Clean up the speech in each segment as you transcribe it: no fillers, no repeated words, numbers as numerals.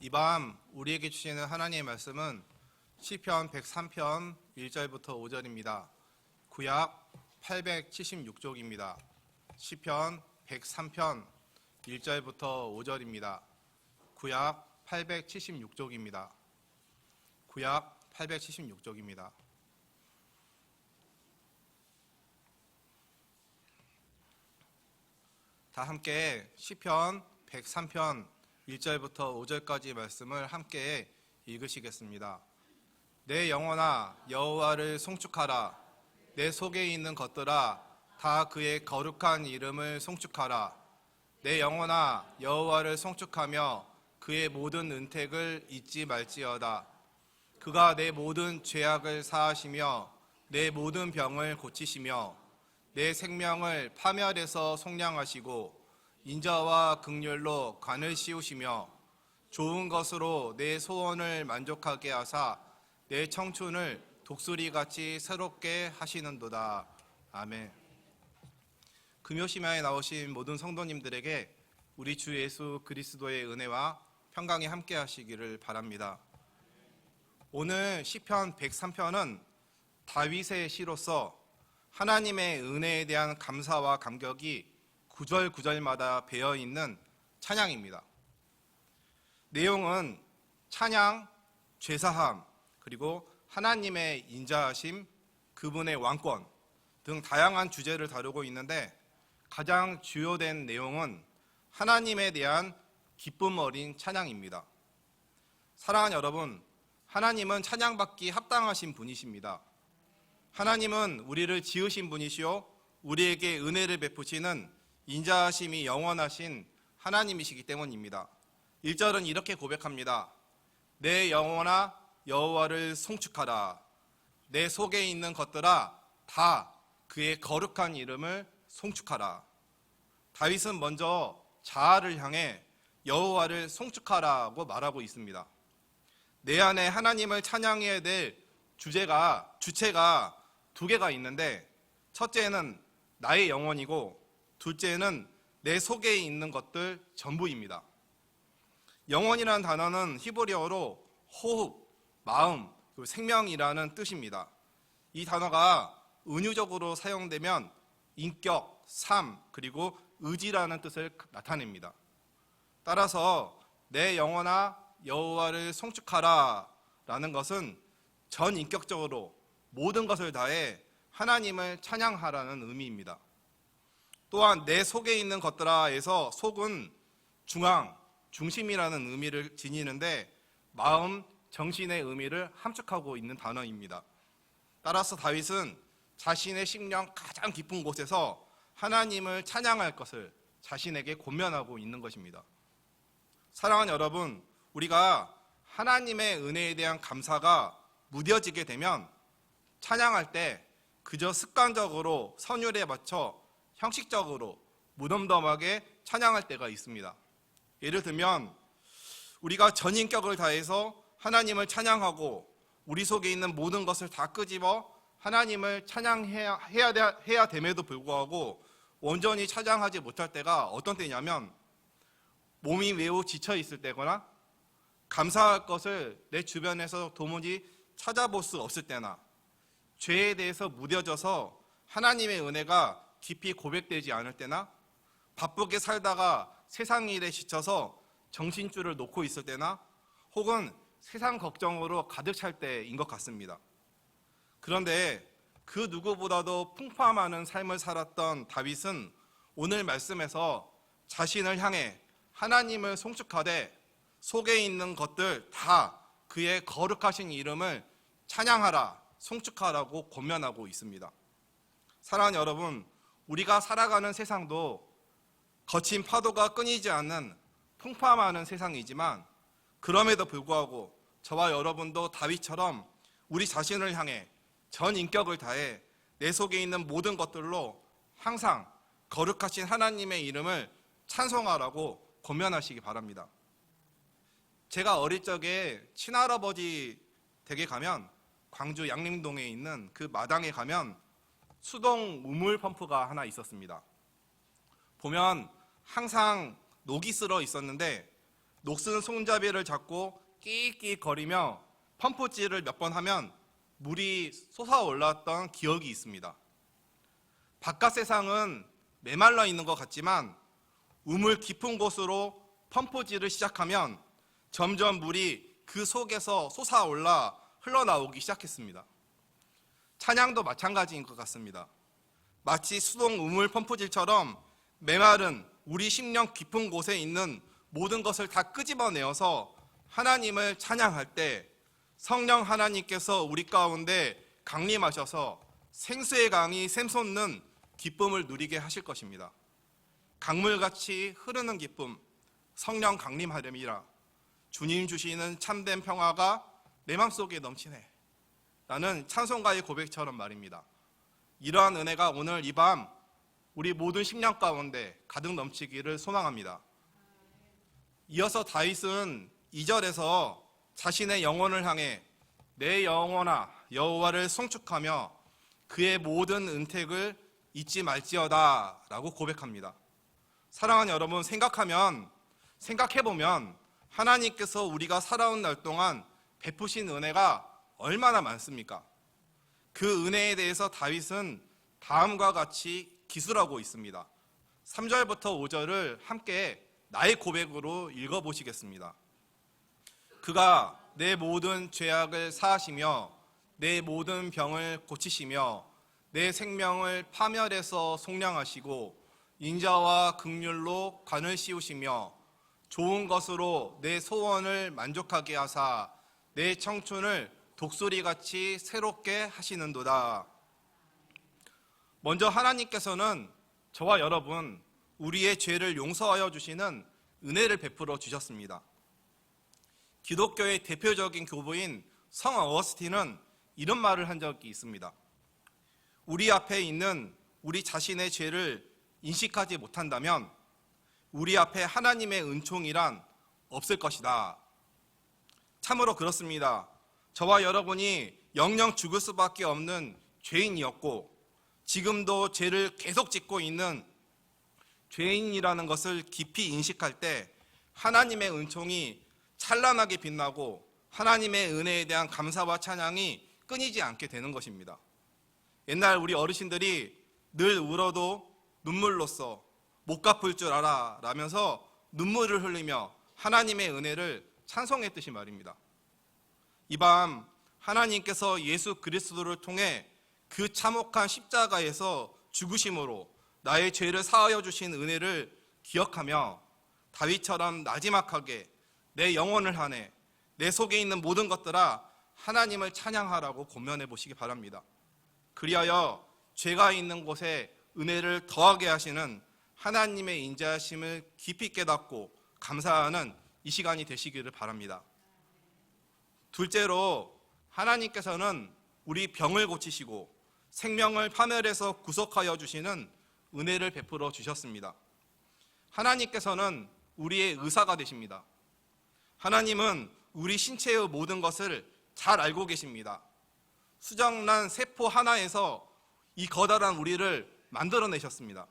이 밤 우리에게 주시는 하나님의 말씀은 시편 103편 1절부터 5절입니다. 구약 876쪽입니다. 시편 103편 1절부터 5절입니다. 구약 876쪽입니다. 구약 876쪽입니다. 다 함께 시편 103편 1절부터 5절까지 말씀을 함께 읽으시겠습니다. 내 영혼아 여호와를 송축하라. 내 속에 있는 것들아 다 그의 거룩한 이름을 송축하라. 내 영혼아 여호와를 송축하며 그의 모든 은택을 잊지 말지어다. 그가 내 모든 죄악을 사하시며 내 모든 병을 고치시며 내 생명을 파멸에서 속량하시고 인자와 긍휼로 관을 씌우시며 좋은 것으로 내 소원을 만족하게 하사 내 청춘을 독수리같이 새롭게 하시는도다. 아멘. 금요심야에 나오신 모든 성도님들에게 우리 주 예수 그리스도의 은혜와 평강이 함께 하시기를 바랍니다. 오늘 시편 103편은 다윗의 시로서 하나님의 은혜에 대한 감사와 감격이 구절 구절마다 배어있는 찬양입니다. 내용은 찬양, 죄사함, 그리고 하나님의 인자하심, 그분의 왕권 등 다양한 주제를 다루고 있는데 가장 주요된 내용은 하나님에 대한 기쁨 어린 찬양입니다. 사랑하는 여러분, 하나님은 찬양받기 합당하신 분이십니다. 하나님은 우리를 지으신 분이시요 우리에게 은혜를 베푸시는 인자하심이 영원하신 하나님이시기 때문입니다. 1절은 이렇게 고백합니다. 내 영혼아 여호와를 송축하라. 내 속에 있는 것들아 다 그의 거룩한 이름을 송축하라. 다윗은 먼저 자아를 향해 여호와를 송축하라고 말하고 있습니다. 내 안에 하나님을 찬양해야 될 주체가 두 개가 있는데 첫째는 나의 영혼이고 둘째는 내 속에 있는 것들 전부입니다. 영혼이라는 단어는 히브리어로 호흡, 마음, 그리고 생명이라는 뜻입니다. 이 단어가 은유적으로 사용되면 인격, 삶, 그리고 의지라는 뜻을 나타냅니다. 따라서 내 영혼아 여호와를 송축하라 라는 것은 전인격적으로 모든 것을 다해 하나님을 찬양하라는 의미입니다. 또한 내 속에 있는 것들아에서 속은 중앙, 중심이라는 의미를 지니는데 마음, 정신의 의미를 함축하고 있는 단어입니다. 따라서 다윗은 자신의 심령 가장 깊은 곳에서 하나님을 찬양할 것을 자신에게 권면하고 있는 것입니다. 사랑하는 여러분, 우리가 하나님의 은혜에 대한 감사가 무뎌지게 되면 찬양할 때 그저 습관적으로 선율에 맞춰 형식적으로 무덤덤하게 찬양할 때가 있습니다. 예를 들면 우리가 전인격을 다해서 하나님을 찬양하고 우리 속에 있는 모든 것을 다 끄집어 하나님을 찬양해야 됨에도 불구하고 온전히 찬양하지 못할 때가 어떤 때냐면 몸이 매우 지쳐 있을 때거나 감사할 것을 내 주변에서 도무지 찾아볼 수 없을 때나 죄에 대해서 무뎌져서 하나님의 은혜가 깊이 고백되지 않을 때나 바쁘게 살다가 세상 일에 지쳐서 정신줄을 놓고 있을 때나 혹은 세상 걱정으로 가득 찰 때인 것 같습니다. 그런데 그 누구보다도 풍파많은 삶을 살았던 다윗은 오늘 말씀에서 자신을 향해 하나님을 송축하되 속에 있는 것들 다 그의 거룩하신 이름을 찬양하라, 송축하라고 권면하고 있습니다. 사랑하는 여러분, 우리가 살아가는 세상도 거친 파도가 끊이지 않는 풍파 많은 세상이지만 그럼에도 불구하고 저와 여러분도 다윗처럼 우리 자신을 향해 전 인격을 다해 내 속에 있는 모든 것들로 항상 거룩하신 하나님의 이름을 찬송하라고 권면하시기 바랍니다. 제가 어릴 적에 친할아버지 댁에 가면 광주 양림동에 있는 그 마당에 가면 수동 우물 펌프가 하나 있었습니다. 보면 항상 녹이 쓸어 있었는데 녹슨 손잡이를 잡고 끼익끼익거리며 펌프질을 몇 번 하면 물이 솟아올랐던 기억이 있습니다. 바깥 세상은 메말라 있는 것 같지만 우물 깊은 곳으로 펌프질을 시작하면 점점 물이 그 속에서 솟아올라 흘러나오기 시작했습니다. 찬양도 마찬가지인 것 같습니다. 마치 수동 우물 펌프질처럼 메마른 우리 심령 깊은 곳에 있는 모든 것을 다 끄집어내어서 하나님을 찬양할 때 성령 하나님께서 우리 가운데 강림하셔서 생수의 강이 샘솟는 기쁨을 누리게 하실 것입니다. 강물같이 흐르는 기쁨, 성령 강림하렴이라. 주님 주시는 참된 평화가 내 맘속에 넘치네. 라는 찬송가의 고백처럼 말입니다. 이러한 은혜가 오늘 이 밤 우리 모든 심령 가운데 가득 넘치기를 소망합니다. 이어서 다윗은 2절에서 자신의 영혼을 향해 내 영혼아 여호와를 송축하며 그의 모든 은택을 잊지 말지어다 라고 고백합니다. 사랑하는 여러분, 생각해보면 하나님께서 우리가 살아온 날 동안 베푸신 은혜가 얼마나 많습니까? 그 은혜에 대해서 다윗은 다음과 같이 기술하고 있습니다. 3절부터 5절을 함께 나의 고백으로 읽어보시겠습니다. 그가 내 모든 죄악을 사하시며 내 모든 병을 고치시며 내 생명을 파멸해서 속량하시고 인자와 긍휼로 관을 씌우시며 좋은 것으로 내 소원을 만족하게 하사 내 청춘을 독수리같이 새롭게 하시는도다. 먼저 하나님께서는 저와 여러분 우리의 죄를 용서하여 주시는 은혜를 베풀어 주셨습니다. 기독교의 대표적인 교부인 성 어거스틴은 이런 말을 한 적이 있습니다. 우리 앞에 있는 우리 자신의 죄를 인식하지 못한다면 우리 앞에 하나님의 은총이란 없을 것이다. 참으로 그렇습니다. 저와 여러분이 영영 죽을 수밖에 없는 죄인이었고 지금도 죄를 계속 짓고 있는 죄인이라는 것을 깊이 인식할 때 하나님의 은총이 찬란하게 빛나고 하나님의 은혜에 대한 감사와 찬양이 끊이지 않게 되는 것입니다. 옛날 우리 어르신들이 늘 울어도 눈물로써 못 갚을 줄 알아 라면서 눈물을 흘리며 하나님의 은혜를 찬송했듯이 말입니다. 이 밤 하나님께서 예수 그리스도를 통해 그 참혹한 십자가에서 죽으심으로 나의 죄를 사하여 주신 은혜를 기억하며 다윗처럼 나지막하게 내 영혼을 한해 내 속에 있는 모든 것들아 하나님을 찬양하라고 고면해 보시기 바랍니다. 그리하여 죄가 있는 곳에 은혜를 더하게 하시는 하나님의 인자하심을 깊이 깨닫고 감사하는 이 시간이 되시기를 바랍니다. 둘째로 하나님께서는 우리 병을 고치시고 생명을 파멸해서 구속하여 주시는 은혜를 베풀어 주셨습니다. 하나님께서는 우리의 의사가 되십니다. 하나님은 우리 신체의 모든 것을 잘 알고 계십니다. 수정란 세포 하나에서 이 거대한 우리를 만들어내셨습니다.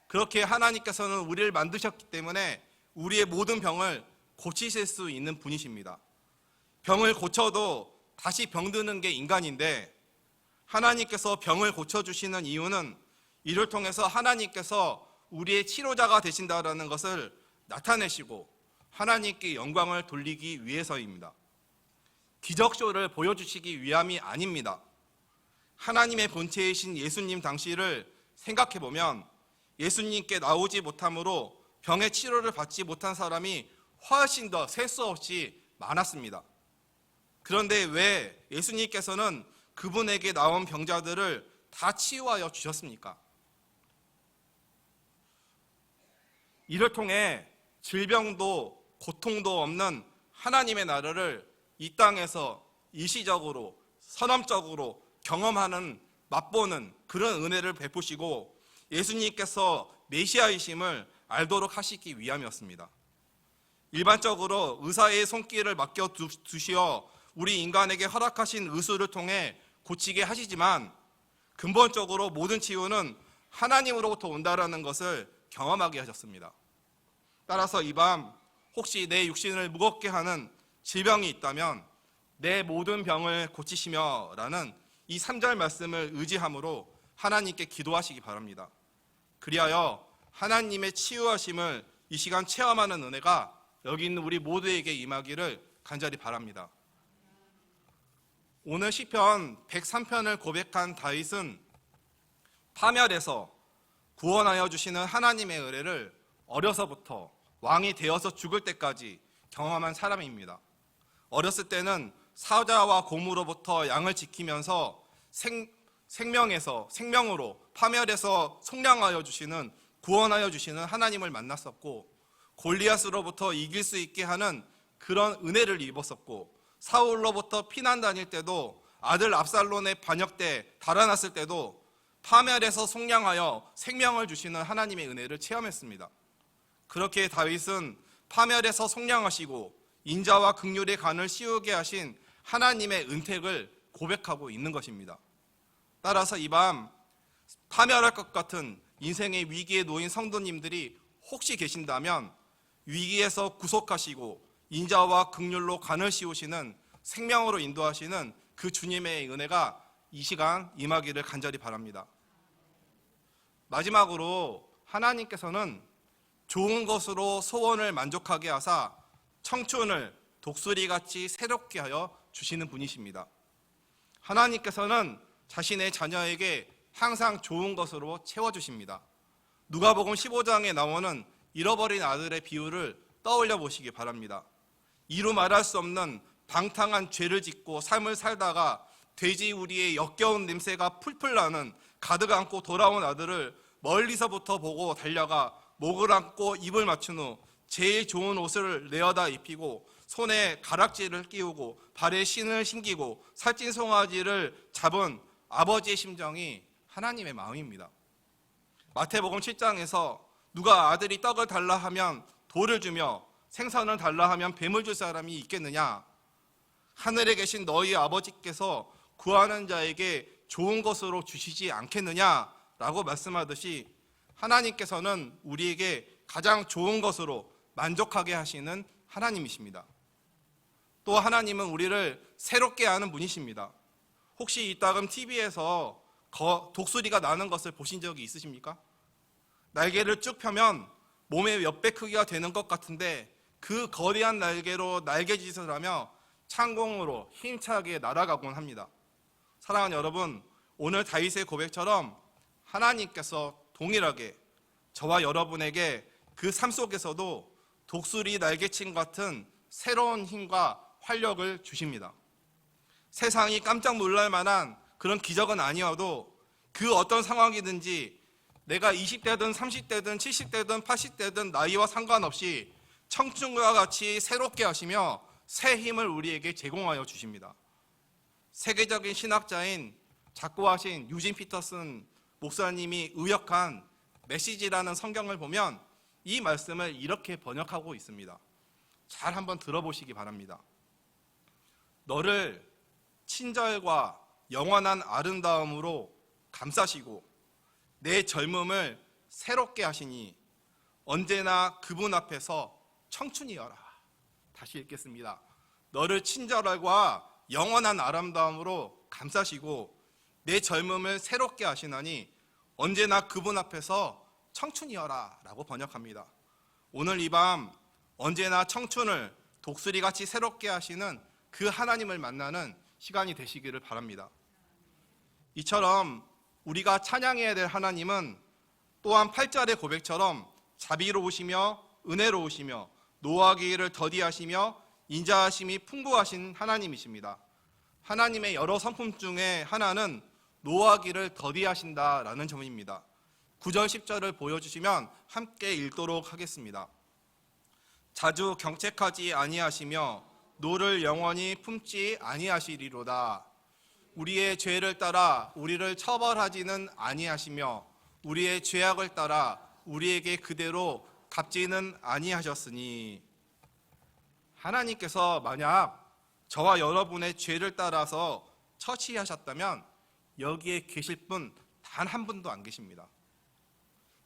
그렇게 하나님께서는 우리를 만드셨기 때문에 우리의 모든 병을 고치실 수 있는 분이십니다. 병을 고쳐도 다시 병드는 게 인간인데 하나님께서 병을 고쳐주시는 이유는 이를 통해서 하나님께서 우리의 치료자가 되신다는 것을 나타내시고 하나님께 영광을 돌리기 위해서입니다. 기적쇼를 보여주시기 위함이 아닙니다. 하나님의 본체이신 예수님 당시를 생각해보면 예수님께 나오지 못함으로 병의 치료를 받지 못한 사람이 훨씬 더 셀 수 없이 많았습니다. 그런데 왜 예수님께서는 그분에게 나온 병자들을 다 치유하여 주셨습니까? 이를 통해 질병도 고통도 없는 하나님의 나라를 이 땅에서 일시적으로 선언적으로 경험하는 맛보는 그런 은혜를 베푸시고 예수님께서 메시아이심을 알도록 하시기 위함이었습니다. 일반적으로 의사의 손길을 맡겨 두시어 우리 인간에게 허락하신 의술을 통해 고치게 하시지만 근본적으로 모든 치유는 하나님으로부터 온다라는 것을 경험하게 하셨습니다. 따라서 이 밤 혹시 내 육신을 무겁게 하는 질병이 있다면 내 모든 병을 고치시며 라는 이 3절 말씀을 의지함으로 하나님께 기도하시기 바랍니다. 그리하여 하나님의 치유하심을 이 시간 체험하는 은혜가 여기 있는 우리 모두에게 임하기를 간절히 바랍니다. 오늘 시편 103편을 고백한 다윗은 파멸에서 구원하여 주시는 하나님의 은혜를 어려서부터 왕이 되어서 죽을 때까지 경험한 사람입니다. 어렸을 때는 사자와 곰으로부터 양을 지키면서 생명으로 파멸에서 속량하여 주시는, 구원하여 주시는 하나님을 만났었고, 골리앗으로부터 이길 수 있게 하는 그런 은혜를 입었었고, 사울로부터 피난 다닐 때도, 아들 압살론의 반역 때 달아났을 때도 파멸에서 속량하여 생명을 주시는 하나님의 은혜를 체험했습니다. 그렇게 다윗은 파멸에서 속량하시고 인자와 긍휼의 간을 씌우게 하신 하나님의 은택을 고백하고 있는 것입니다. 따라서 이 밤 파멸할 것 같은 인생의 위기에 놓인 성도님들이 혹시 계신다면 위기에서 구속하시고 인자와 긍휼로 간을 씌우시는, 생명으로 인도하시는 그 주님의 은혜가 이 시간 임하기를 간절히 바랍니다. 마지막으로 하나님께서는 좋은 것으로 소원을 만족하게 하사 청춘을 독수리같이 새롭게 하여 주시는 분이십니다. 하나님께서는 자신의 자녀에게 항상 좋은 것으로 채워주십니다. 누가복음 15장에 나오는 잃어버린 아들의 비유를 떠올려 보시기 바랍니다. 이루 말할 수 없는 방탕한 죄를 짓고 삶을 살다가 돼지우리의 역겨운 냄새가 풀풀 나는 가득 안고 돌아온 아들을 멀리서부터 보고 달려가 목을 안고 입을 맞춘 후 제일 좋은 옷을 내어다 입히고 손에 가락지를 끼우고 발에 신을 신기고 살찐 송아지를 잡은 아버지의 심정이 하나님의 마음입니다. 마태복음 7장에서 누가 아들이 떡을 달라 하면 돌을 주며 생선을 달라 하면 뱀을 줄 사람이 있겠느냐? 하늘에 계신 너희 아버지께서 구하는 자에게 좋은 것으로 주시지 않겠느냐라고 말씀하듯이 하나님께서는 우리에게 가장 좋은 것으로 만족하게 하시는 하나님이십니다. 또 하나님은 우리를 새롭게 하는 분이십니다. 혹시 이따금 TV에서 독수리가 나는 것을 보신 적이 있으십니까? 날개를 쭉 펴면 몸의 몇 배 크기가 되는 것 같은데 그 거대한 날개로 날개짓을 하며 창공으로 힘차게 날아가곤 합니다. 사랑하는 여러분, 오늘 다윗의 고백처럼 하나님께서 동일하게 저와 여러분에게 그 삶 속에서도 독수리 날개침 같은 새로운 힘과 활력을 주십니다. 세상이 깜짝 놀랄 만한 그런 기적은 아니어도 그 어떤 상황이든지 내가 20대든 30대든 70대든 80대든 나이와 상관없이 청춘과 같이 새롭게 하시며 새 힘을 우리에게 제공하여 주십니다. 세계적인 신학자인 작고하신 유진 피터슨 목사님이 의역한 메시지라는 성경을 보면 이 말씀을 이렇게 번역하고 있습니다. 잘 한번 들어보시기 바랍니다. 너를 친절과 영원한 아름다움으로 감싸시고 내 젊음을 새롭게 하시니 언제나 그분 앞에서 청춘이여라. 다시 읽겠습니다. 너를 친절과 영원한 아름다움으로 감싸시고 내 젊음을 새롭게 하시나니 언제나 그분 앞에서 청춘이여라 라고 번역합니다. 오늘 이 밤 언제나 청춘을 독수리같이 새롭게 하시는 그 하나님을 만나는 시간이 되시기를 바랍니다. 이처럼 우리가 찬양해야 될 하나님은 또한 8절의 고백처럼 자비로우시며 은혜로우시며 노하기를 더디하시며 인자하심이 풍부하신 하나님이십니다. 하나님의 여러 성품 중에 하나는 노하기를 더디하신다라는 점입니다. 9절 10절을 보여주시면 함께 읽도록 하겠습니다. 자주 경책하지 아니하시며 노를 영원히 품지 아니하시리로다. 우리의 죄를 따라 우리를 처벌하지는 아니하시며 우리의 죄악을 따라 우리에게 그대로 갚지는 아니하셨으니. 하나님께서 만약 저와 여러분의 죄를 따라서 처치하셨다면 여기에 계실 분 단 한 분도 안 계십니다.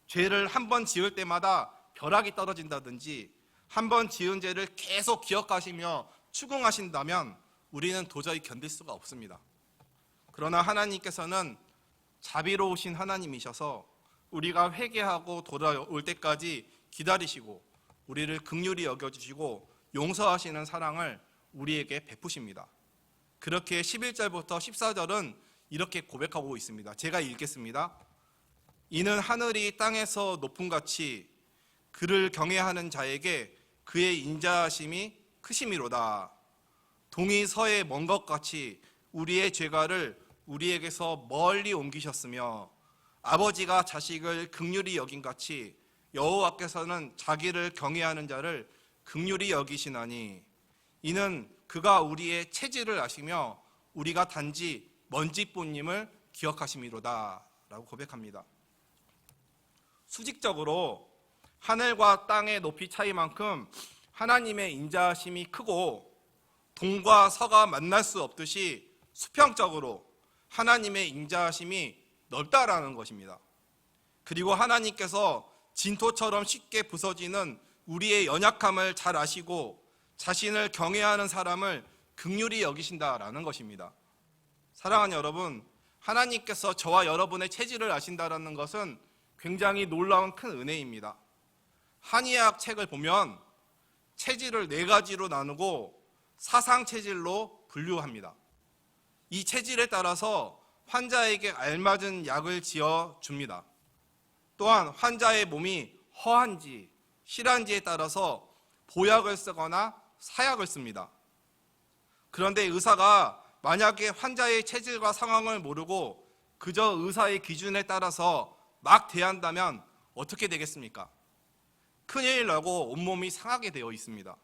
죄를 한 번 지을 때마다 벼락이 떨어진다든지 한 번 지은 죄를 계속 기억하시며 추궁하신다면 우리는 도저히 견딜 수가 없습니다. 그러나 하나님께서는 자비로우신 하나님이셔서 우리가 회개하고 돌아올 때까지 기다리시고 우리를 긍휼히 여겨주시고 용서하시는 사랑을 우리에게 베푸십니다. 그렇게 11절부터 14절은 이렇게 고백하고 있습니다. 제가 읽겠습니다. 이는 하늘이 땅에서 높음같이 그를 경외하는 자에게 그의 인자하심이 크심이로다. 동이 서에 먼 것 같이 우리의 죄가를 우리에게서 멀리 옮기셨으며 아버지가 자식을 긍휼히 여긴같이 여호와께서는 자기를 경외하는 자를 긍휼히 여기시나니 이는 그가 우리의 체질을 아시며 우리가 단지 먼지뿐임을 기억하심이로다 라고 고백합니다. 수직적으로 하늘과 땅의 높이 차이만큼 하나님의 인자하심이 크고 동과 서가 만날 수 없듯이 수평적으로 하나님의 인자하심이 넓다라는 것입니다. 그리고 하나님께서 진토처럼 쉽게 부서지는 우리의 연약함을 잘 아시고 자신을 경외하는 사람을 긍휼히 여기신다라는 것입니다. 사랑하는 여러분, 하나님께서 저와 여러분의 체질을 아신다라는 것은 굉장히 놀라운 큰 은혜입니다. 한의학 책을 보면 체질을 4가지로 나누고 사상 체질로 분류합니다. 이 체질에 따라서 환자에게 알맞은 약을 지어 줍니다. 또한 환자의 몸이 허한지 실한지에 따라서 보약을 쓰거나 사약을 씁니다. 그런데 의사가 만약에 환자의 체질과 상황을 모르고 그저 의사의 기준에 따라서 막 대한다면 어떻게 되겠습니까? 큰일 나고 온몸이 상하게 되어 있습니다.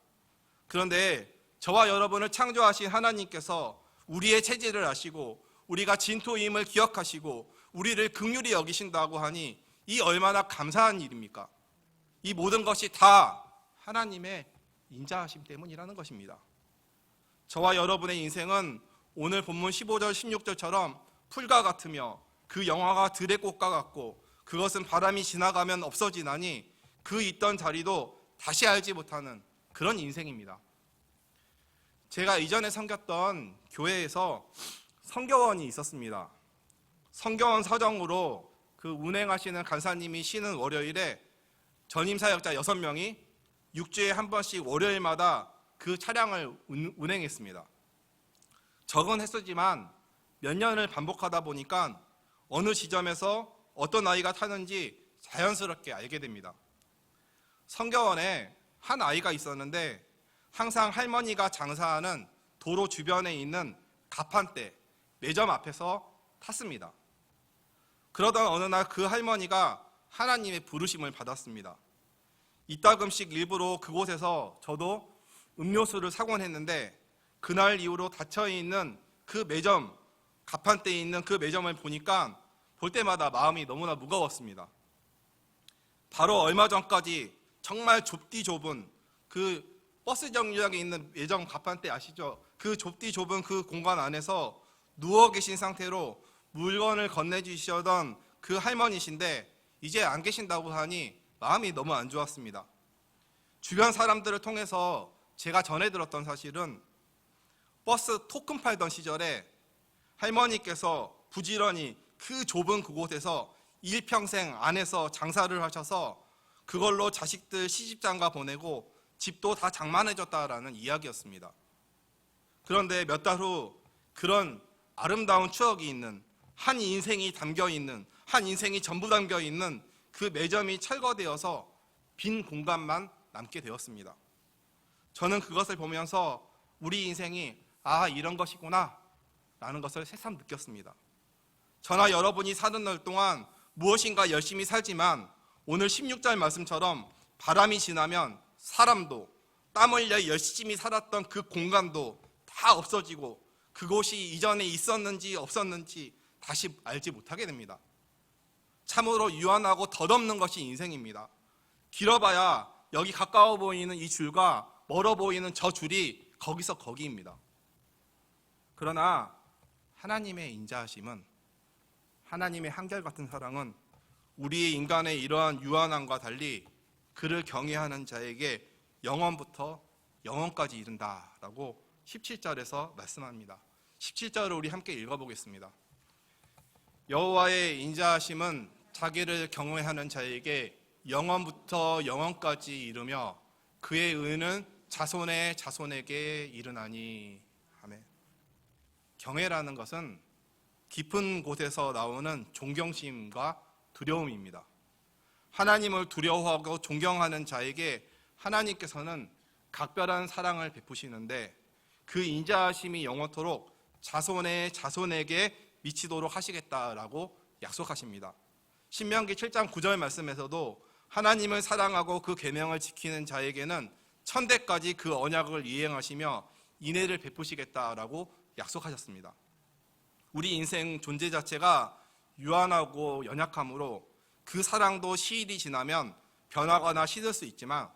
그런데 저와 여러분을 창조하신 하나님께서 우리의 체질을 아시고 우리가 진토임을 기억하시고 우리를 긍휼히 여기신다고 하니 이 얼마나 감사한 일입니까? 이 모든 것이 다 하나님의 인자하심 때문이라는 것입니다. 저와 여러분의 인생은 오늘 본문 15절 16절처럼 풀과 같으며 그 영화가 들의 꽃과 같고 그것은 바람이 지나가면 없어지나니 그 있던 자리도 다시 알지 못하는 그런 인생입니다. 제가 이전에 섬겼던 교회에서 성교원이 있었습니다. 성교원 사정으로 그 운행하시는 간사님이 쉬는 월요일에 전임 사역자 6명이 6주에 한 번씩 월요일마다 그 차량을 운행했습니다. 적은 횟수지만 몇 년을 반복하다 보니까 어느 지점에서 어떤 아이가 타는지 자연스럽게 알게 됩니다. 성교원에 한 아이가 있었는데 항상 할머니가 장사하는 도로 주변에 있는 가판대, 매점 앞에서 탔습니다. 그러던 어느 날 그 할머니가 하나님의 부르심을 받았습니다. 이따금씩 일부러 그곳에서 저도 음료수를 사곤 했는데 그날 이후로 닫혀있는 그 매점, 가판대에 있는 그 매점을 보니까 볼 때마다 마음이 너무나 무거웠습니다. 바로 얼마 전까지 정말 좁디 좁은 그 버스 정류장에 있는 매점 가판대 아시죠? 그 좁디 좁은 그 공간 안에서 누워 계신 상태로 물건을 건네주시던 그 할머니신데 이제 안 계신다고 하니 마음이 너무 안 좋았습니다. 주변 사람들을 통해서 제가 전해 들었던 사실은 버스 토큰 팔던 시절에 할머니께서 부지런히 그 좁은 그곳에서 일평생 안에서 장사를 하셔서 그걸로 자식들 시집장가 보내고 집도 다 장만해줬다라는 이야기였습니다. 그런데 몇 달 후 그런 아름다운 추억이 있는 한 인생이 담겨있는 한 인생이 전부 담겨있는 그 매점이 철거되어서 빈 공간만 남게 되었습니다. 저는 그것을 보면서 우리 인생이 이런 것이구나 라는 것을 새삼 느꼈습니다. 저나 여러분이 사는 날 동안 무엇인가 열심히 살지만 오늘 16절 말씀처럼 바람이 지나면 사람도 땀 흘려 열심히 살았던 그 공간도 다 없어지고 그곳이 이전에 있었는지 없었는지 다시 알지 못하게 됩니다. 참으로 유한하고 덧없는 것이 인생입니다. 길어봐야 여기 가까워 보이는 이 줄과 멀어 보이는 저 줄이 거기서 거기입니다. 그러나 하나님의 인자하심은, 하나님의 한결같은 사랑은 우리 인간의 이러한 유한함과 달리 그를 경외하는 자에게 영원부터 영원까지 이른다라고 17절에서 말씀합니다. 17절을 우리 함께 읽어보겠습니다. 여호와의 인자하심은 자기를 경외하는 자에게 영원부터 영원까지 이르며 그의 의는 자손의 자손에게 이르나니. 아멘. 경외라는 것은 깊은 곳에서 나오는 존경심과 두려움입니다. 하나님을 두려워하고 존경하는 자에게 하나님께서는 각별한 사랑을 베푸시는데 그 인자하심이 영원토록 자손의 자손에게 미치도록 하시겠다라고 약속하십니다. 신명기 7장 9절 말씀에서도 하나님을 사랑하고 그 계명을 지키는 자에게는 천대까지 그 언약을 이행하시며 인애를 베푸시겠다라고 약속하셨습니다. 우리 인생 존재 자체가 유한하고 연약하므로 그 사랑도 시일이 지나면 변하거나 시들 수 있지만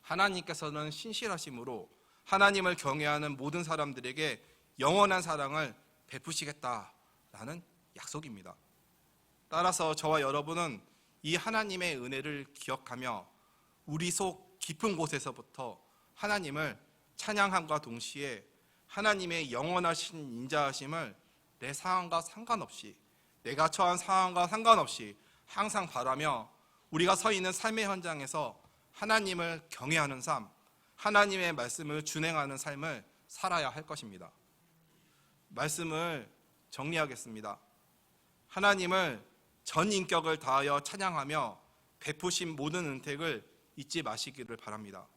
하나님께서는 신실하심으로 하나님을 경외하는 모든 사람들에게 영원한 사랑을 베푸시겠다라는 약속입니다. 따라서 저와 여러분은 이 하나님의 은혜를 기억하며 우리 속 깊은 곳에서부터 하나님을 찬양함과 동시에 하나님의 영원하신 인자하심을 내 상황과 상관없이, 내가 처한 상황과 상관없이 항상 바라며 우리가 서 있는 삶의 현장에서 하나님을 경외하는 삶, 하나님의 말씀을 준행하는 삶을 살아야 할 것입니다. 말씀을 정리하겠습니다. 하나님을 전 인격을 다하여 찬양하며 베푸신 모든 은택을 잊지 마시기를 바랍니다.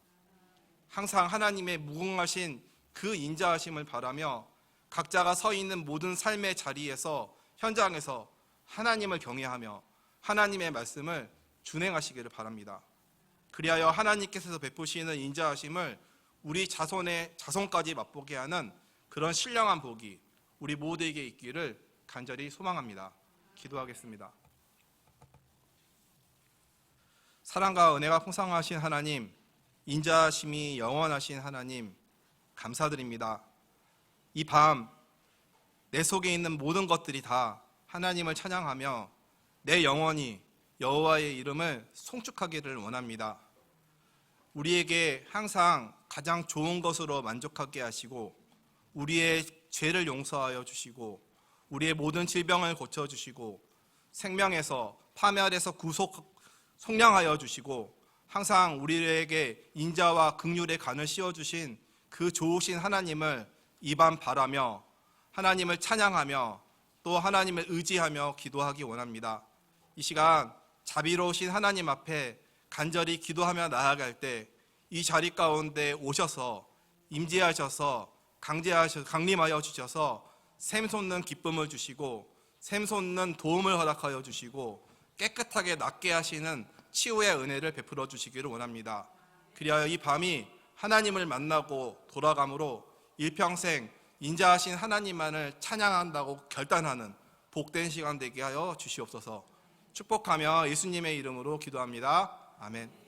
항상 하나님의 무궁하신 그 인자하심을 바라며 각자가 서 있는 모든 삶의 자리에서, 현장에서 하나님을 경외하며 하나님의 말씀을 준행하시기를 바랍니다. 그리하여 하나님께서 베푸시는 인자하심을 우리 자손의 자손까지 맛보게 하는 그런 신령한 복이 우리 모두에게 있기를 간절히 소망합니다. 기도하겠습니다. 사랑과 은혜가 풍성하신 하나님, 인자하심이 영원하신 하나님, 감사드립니다. 이 밤 내 속에 있는 모든 것들이 다 하나님을 찬양하며 내 영혼이 여호와의 이름을 송축하기를 원합니다. 우리에게 항상 가장 좋은 것으로 만족하게 하시고 우리의 죄를 용서하여 주시고 우리의 모든 질병을 고쳐주시고 생명에서 파멸에서 속량하여 주시고 항상 우리에게 인자와 긍휼의 간을 씌워주신 그 좋으신 하나님을 이 밤 바라며 하나님을 찬양하며 또 하나님을 의지하며 기도하기 원합니다. 이 시간 자비로우신 하나님 앞에 간절히 기도하며 나아갈 때 이 자리 가운데 오셔서 임재하셔서 강림하여 주셔서 샘솟는 기쁨을 주시고 샘솟는 도움을 허락하여 주시고 깨끗하게 낫게 하시는 치유의 은혜를 베풀어 주시기를 원합니다. 그리하여 이 밤이 하나님을 만나고 돌아감으로 일평생 인자하신 하나님만을 찬양한다고 결단하는 복된 시간 되게 하여 주시옵소서. 축복하며 예수님의 이름으로 기도합니다. 아멘.